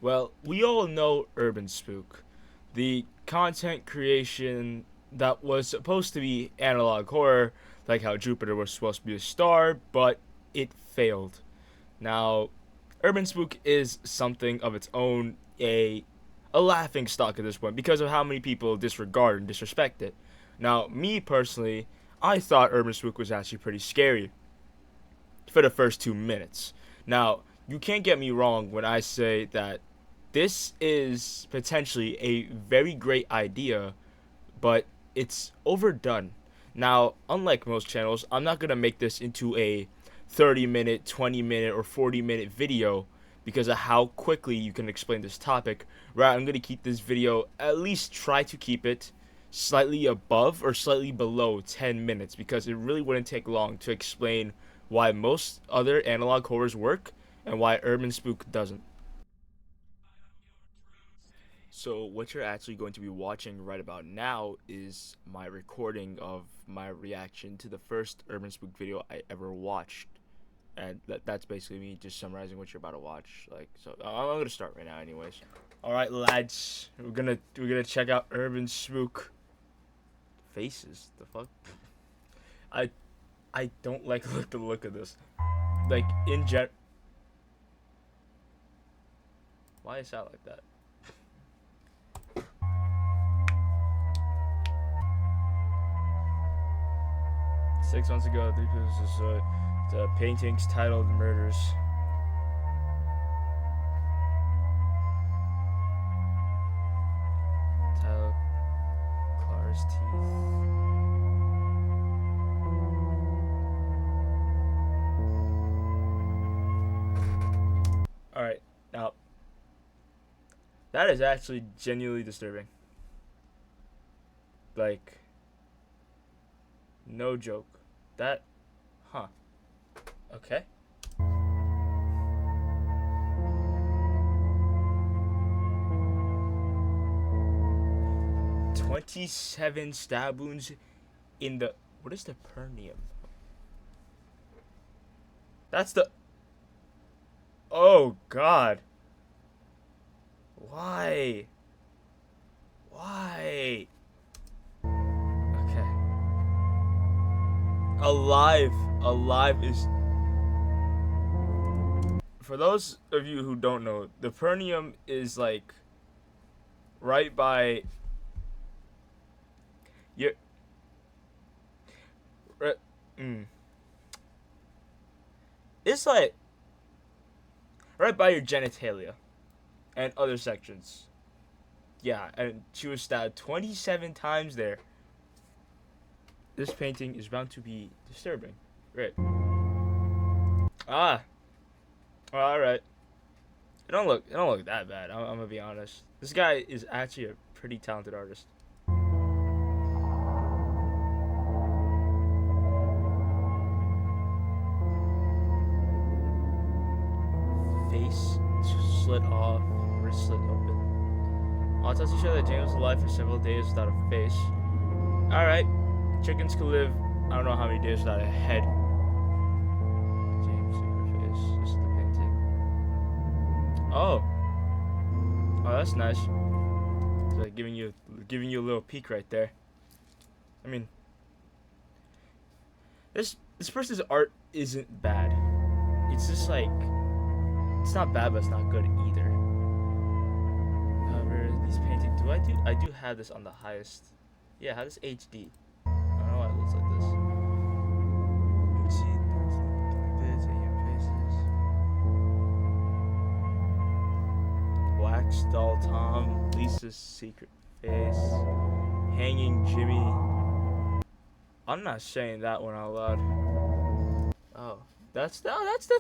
Well, we all know UrbanSpook, the content creation that was supposed to be analog horror, like how Jupiter was supposed to be a star, but it failed. Now, UrbanSpook is something of its own, a laughing stock at this point because of how many people disregard and disrespect it. Now, me personally, I thought UrbanSpook was actually pretty scary for the first 2 minutes. Now, you can't get me wrong when I say that this is potentially a very great idea, but it's overdone. Now, unlike most channels, I'm not going to make this into a 30-minute, 20-minute, or 40-minute video because of how quickly you can explain this topic. Right, I'm going to keep this video, at least try to keep it slightly above or slightly below 10 minutes because it really wouldn't take long to explain why most other analog horrors work and why UrbanSpook doesn't. So what you're actually going to be watching right about now is my recording of my reaction to the first UrbanSpook video I ever watched. And that's basically me just summarizing what you're about to watch. Like, so I'm gonna start right now anyways. Alright lads, we're gonna check out UrbanSpook. Faces, the fuck? I I don't like the look of this. Like in gen Why is that like that? 6 months ago, three pieces the paintings titled "Murders." Title Clara's teeth. All right, now that is actually genuinely disturbing. Like, no joke. That, huh? Okay. 27 stab wounds in the. What is the perineum? That's the. Oh God. Why? Why? Okay. Alive. Alive is. For those of you who don't know, the perineum is like right by your. It's like right by your genitalia and other sections. Yeah, and she was stabbed 27 times there. This painting is bound to be disturbing. Right. Ah. Well, all right. It don't look that bad. I'm gonna be honest. This guy is actually a pretty talented artist. Face slit off, wrist slit open. Autopsy showed that James was alive for several days without a face. All right. Chickens can live, I don't know how many days without a head. James, secret face. This is the painting. Oh. Oh, that's nice. It's like giving you a little peek right there. I mean, this person's art isn't bad. It's just like, it's not bad, but it's not good either. However, these paintings, I do have this on the highest. Yeah, I have this HD. I don't know why it looks like this. Wax doll Tom, Lisa's secret face, hanging Jimmy. I'm not saying that one out loud. Oh, that's the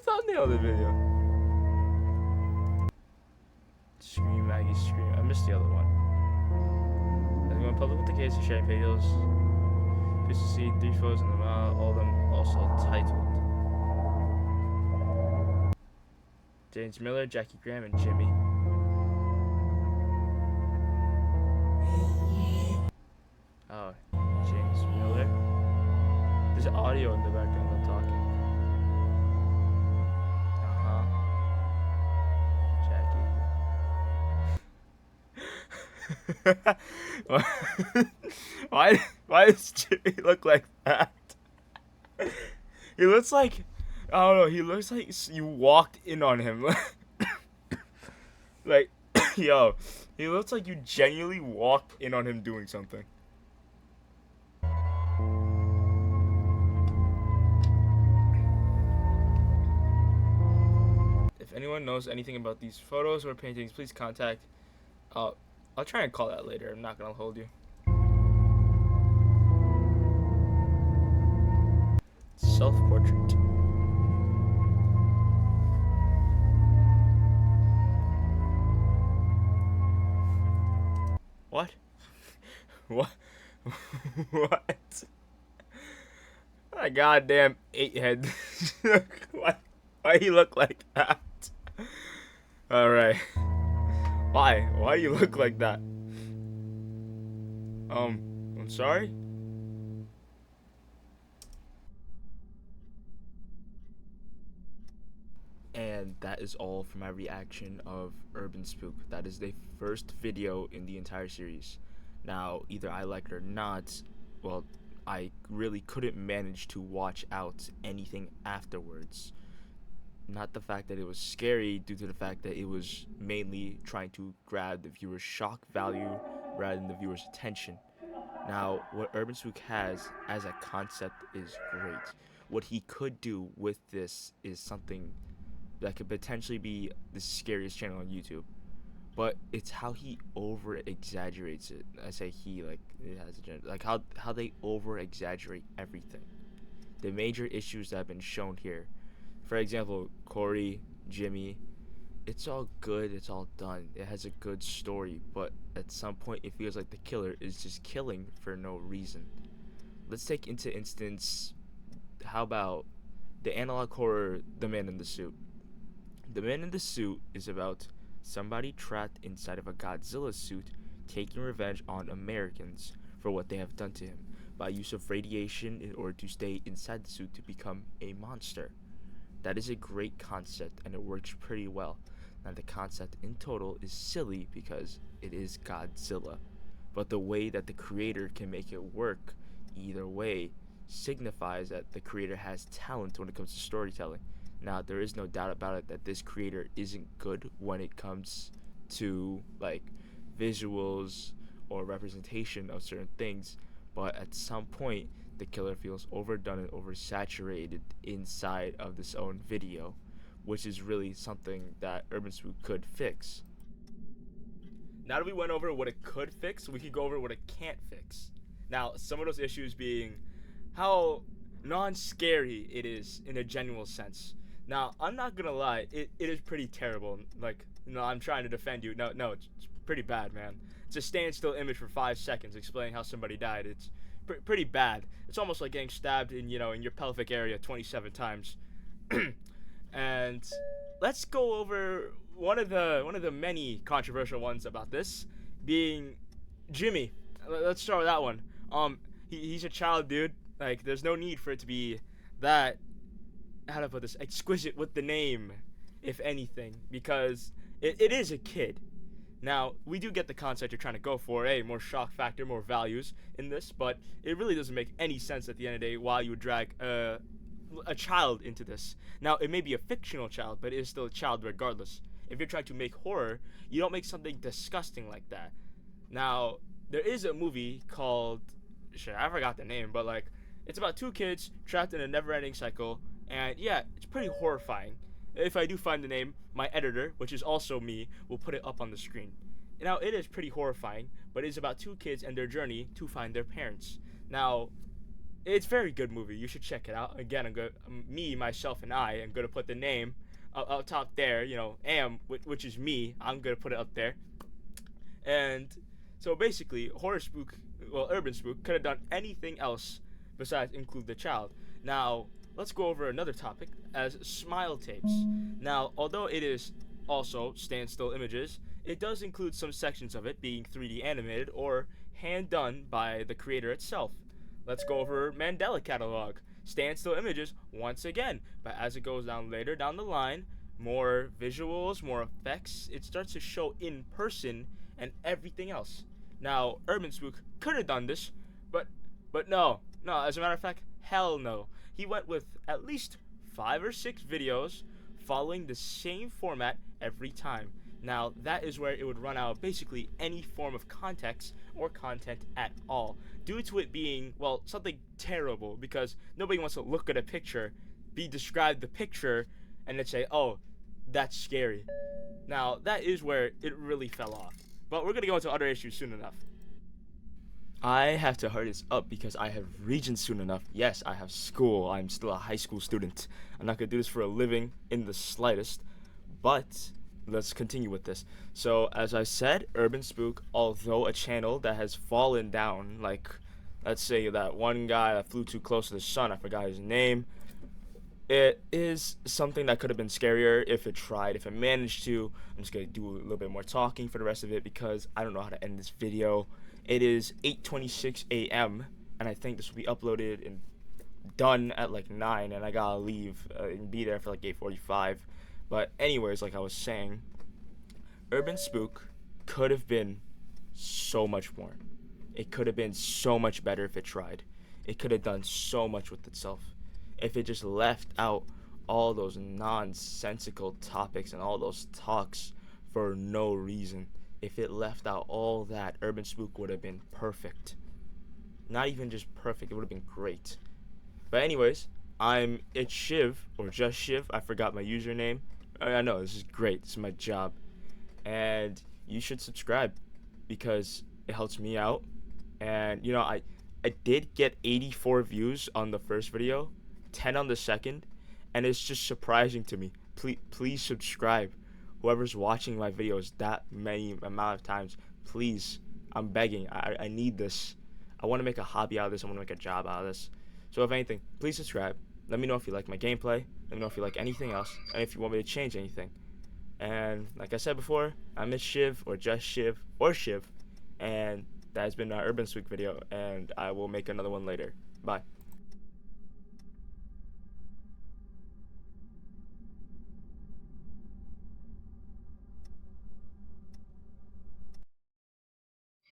thumbnail of the video. Scream Maggie scream. I missed the other one. I'm going public with the case of sharing pages. Please to see 3 photos in the mouth, all of them also titled. James Miller, Jackie Graham, and Jimmy. Oh, James Miller. There's audio in the background of them talking. Uh-huh. Jackie. why why does Jimmy look like that? He looks like I don't know. He looks like you walked in on him. Like, yo, he looks like you genuinely walked in on him doing something. If anyone knows anything about these photos or paintings, please contact. I'll I'll try and call that later. I'm not gonna hold you. Self portrait. What? What? What? A goddamn eight head. why? Why he look like that? All right. Why? Why do you look like that? I'm sorry. And that is all for my reaction of Urban Spook. That is the first video in the entire series. Now, either I like it or not, well, I really couldn't manage to watch out anything afterwards. Not the fact that it was scary, due to the fact that it was mainly trying to grab the viewer's shock value rather than the viewer's attention. Now, what Urban Spook has as a concept is great. What he could do with this is something that could potentially be the scariest channel on YouTube. But it's how he over exaggerates it. I say he, like it has a like how they over exaggerate everything. The major issues that have been shown here, for example, Corey, Jimmy, it's all good, it's all done. It has a good story, but at some point it feels like the killer is just killing for no reason. Let's take into instance, how about the analog horror The Man in the Suit? The Man in the Suit is about somebody trapped inside of a Godzilla suit taking revenge on Americans for what they have done to him by use of radiation in order to stay inside the suit to become a monster. That is a great concept and it works pretty well. Now the concept in total is silly because it is Godzilla, but the way that the creator can make it work either way signifies that the creator has talent when it comes to storytelling. Now there is no doubt about it that this creator isn't good when it comes to like visuals or representation of certain things, but at some point the killer feels overdone and oversaturated inside of this own video, which is really something that Urban Spook could fix. Now that we went over what it could fix, we could go over what it can't fix. Now, some of those issues being how non-scary it is in a genuine sense. Now, I'm not gonna lie, it is pretty terrible. Like, I'm trying to defend you. No, it's pretty bad, man. It's a standstill image for 5 seconds explaining how somebody died. It's pretty bad. It's almost like getting stabbed in your pelvic area 27 times. And let's go over one of the many controversial ones about this, being Jimmy. Let's start with that one. He's a child, dude. Like, there's no need for it to be that, how to put this, exquisite with the name, if anything, because it is a kid. Now, we do get the concept you're trying to go for, more shock factor, more values in this, but it really doesn't make any sense at the end of the day why you would drag a child into this. Now, it may be a fictional child, but it is still a child regardless. If you're trying to make horror, you don't make something disgusting like that. Now, there is a movie called, shit, I forgot the name, but like, it's about 2 kids trapped in a never-ending cycle, and yeah, it's pretty horrifying. If I do find the name, my editor, which is also me, will put it up on the screen. Now, it is pretty horrifying, but it is about 2 kids and their journey to find their parents. Now, it's a very good movie. You should check it out. Again, me, myself, and I am going to put the name up top there, which is me. I'm going to put it up there. And so basically, Urban Spook could have done anything else besides include the child. Now, let's go over another topic as smile tapes. Now, although it is also standstill images, it does include some sections of it being 3D animated or hand done by the creator itself. Let's go over Mandela Catalog. Standstill images once again, but as it goes down later down the line, more visuals, more effects, it starts to show in person and everything else. Now, UrbanSpook could have done this, but no. As a matter of fact, hell no. He went with at least 5 or 6 videos following the same format every time. Now, that is where it would run out of basically any form of context or content at all, due to it being, well, something terrible, because nobody wants to look at a picture, be described the picture, and then say, oh, that's scary. Now, that is where it really fell off. But we're going to go into other issues soon enough. I have to hurry this up because I have Regents soon enough. Yes, I have school. I'm still a high school student. I'm not going to do this for a living in the slightest. But let's continue with this. So, as I said, UrbanSpook, although a channel that has fallen down, like, let's say that one guy that flew too close to the sun, I forgot his name, it is something that could have been scarier if it tried, if it managed to. I'm just gonna do a little bit more talking for the rest of it because I don't know how to end this video. It is 8:26 a.m. and I think this will be uploaded and done at like 9, and I gotta leave and be there for like 8:45. But anyways, like I was saying, UrbanSpook could have been so much more. It could have been so much better if it tried. It could have done so much with itself if it just left out all those nonsensical topics and all those talks for no reason. If it left out all that, UrbanSpook would have been perfect. Not even just perfect, it would have been great. But anyways, I'm It's Shiv, or just Shiv. I forgot my username. I know, this is great. This is my job. And you should subscribe because it helps me out. And, I did get 84 views on the first video, 10 on the second, and it's just surprising to me. Please subscribe. Whoever's watching my videos that many amount of times, please, I'm begging. I need this. I want to make a hobby out of this. I want to make a job out of this. So if anything, please subscribe. Let me know if you like my gameplay. Let me know if you like anything else, and if you want me to change anything. And like I said before, I'm Miss Shiv, or just Shiv, or Shiv, and that has been our UrbanSpook video, and I will make another one later. Bye.